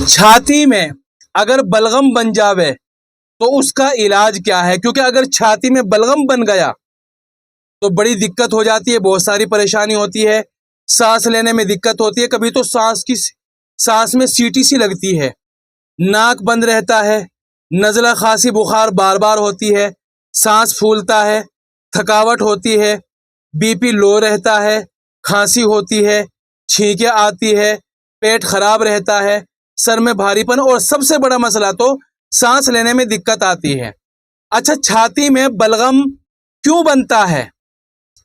छाती में अगर बलगम बन जावे तो उसका इलाज क्या है? क्योंकि अगर छाती में बलगम बन गया तो बड़ी दिक्कत हो जाती है, बहुत सारी परेशानी होती है, सांस लेने में दिक्कत होती है, कभी तो सांस में सीटी सी लगती है, नाक बंद रहता है, नज़ला खांसी बुखार बार बार होती है, सांस फूलता है, थकावट होती है, बीपी लो रहता है, खांसी होती है, छींकें आती है, पेट खराब रहता है, सर में भारीपन और सबसे बड़ा मसला तो सांस लेने में दिक्कत आती है। अच्छा, छाती में बलगम क्यों बनता है,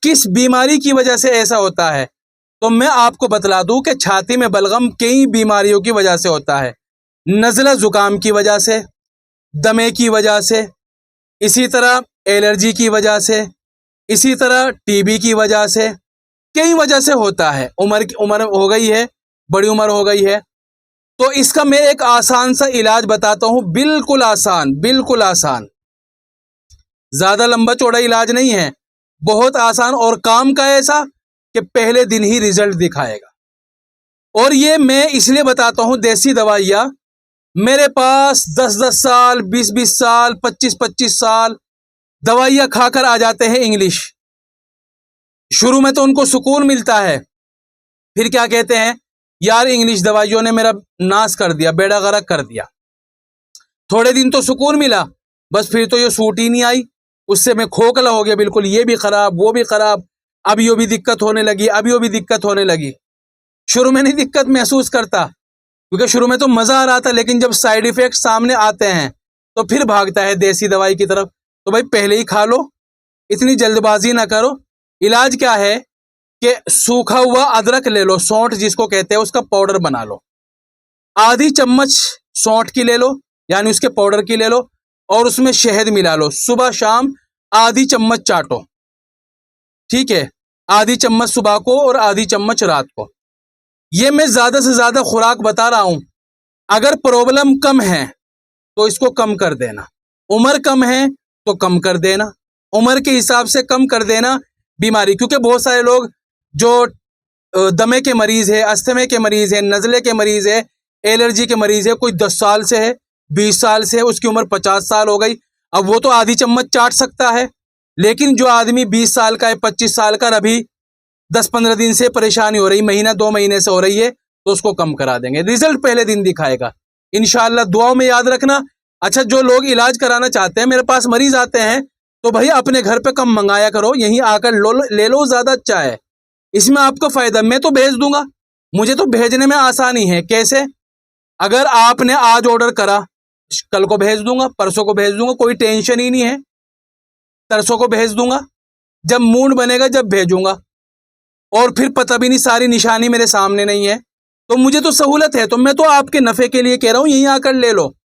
किस बीमारी की वजह से ऐसा होता है? तो मैं आपको बतला दूं कि छाती में बलगम कई बीमारियों की वजह से होता है। नज़ला जुकाम की वजह से, दमे की वजह से, इसी तरह एलर्जी की वजह से, इसी तरह टीबी की वजह से, कई वजह से होता है। उम्र हो गई है, बड़ी उम्र हो गई है, तो इसका मैं एक आसान सा इलाज बताता हूं, बिल्कुल आसान, बिल्कुल आसान, ज्यादा लंबा चौड़ा इलाज नहीं है, बहुत आसान और काम का ऐसा कि पहले दिन ही रिजल्ट दिखाएगा। और ये मैं इसलिए बताता हूं, देसी दवाइयां मेरे पास 10-10 साल, 20-20 साल, 25-25 साल दवाइयां खाकर आ जाते हैं इंग्लिश। शुरू में तो उनको सुकून मिलता है, फिर क्या कहते हैं, यार इंग्लिश दवाइयों ने मेरा नाश कर दिया, बेड़ा गर्क कर दिया। थोड़े दिन तो सुकून मिला, बस फिर तो ये सूट ही नहीं आई, उससे मैं खोखला हो गया बिल्कुल, ये भी खराब, वो भी खराब, अब ये भी दिक्कत होने लगी, अब ये भी दिक्कत होने लगी। शुरू में नहीं दिक्कत महसूस करता, क्योंकि शुरू में तो मजा आ रहा था, लेकिन जब साइड इफेक्ट सामने आते हैं तो फिर भागता है देसी दवाई की तरफ। तो भाई पहले ही खा लो, इतनी जल्दबाजी ना करो। इलाज क्या है कि सूखा हुआ अदरक ले लो, सौंठ जिसको कहते हैं, उसका पाउडर बना लो, आधी चम्मच सौंठ की ले लो, यानी उसके पाउडर की ले लो, और उसमें शहद मिला लो, सुबह शाम आधी चम्मच चाटो, ठीक है, आधी चम्मच सुबह को और आधी चम्मच रात को। ये मैं ज्यादा से ज्यादा खुराक बता रहा हूं। अगर प्रॉब्लम कम है तो इसको कम कर देना, उम्र कम है तो कम कर देना, उम्र के हिसाब से कम कर देना बीमारी। क्योंकि बहुत सारे लोग जो दमे के मरीज है, अस्थमे के मरीज है, नज़ले के मरीज है, एलर्जी के मरीज है, कोई 10 साल से है, 20 साल से है, उसकी उम्र 50 साल हो गई, अब वो तो आधी चम्मच चाट सकता है। लेकिन जो आदमी 20 साल का है, 25 साल का, अभी 10-15 दिन से परेशानी हो रही, महीना 2 महीने से हो रही है, तो उसको कम करा देंगे, रिजल्ट पहले दिन दिखाएगा इंशाअल्लाह। दुआओं में याद रखना। अच्छा, जो लोग इलाज कराना चाहते हैं, मेरे पास मरीज आते हैं, तो भाई अपने घर पे कम मंगाया करो, यहीं आकर ले लो, ज्यादा अच्छा है, इसमें आपको फायदा। मैं तो भेज दूंगा, मुझे तो भेजने में आसानी है। कैसे? अगर आपने आज ऑर्डर करा, कल को भेज दूंगा, परसों को भेज दूंगा, कोई टेंशन ही नहीं है, तरसों को भेज दूंगा, जब मूड बनेगा जब भेजूंगा, और फिर पता भी नहीं, सारी निशानी मेरे सामने नहीं है, तो मुझे तो सहूलत है। तो मैं तो आपके नफे के लिए कह रहा हूं, यहीं आकर ले लो।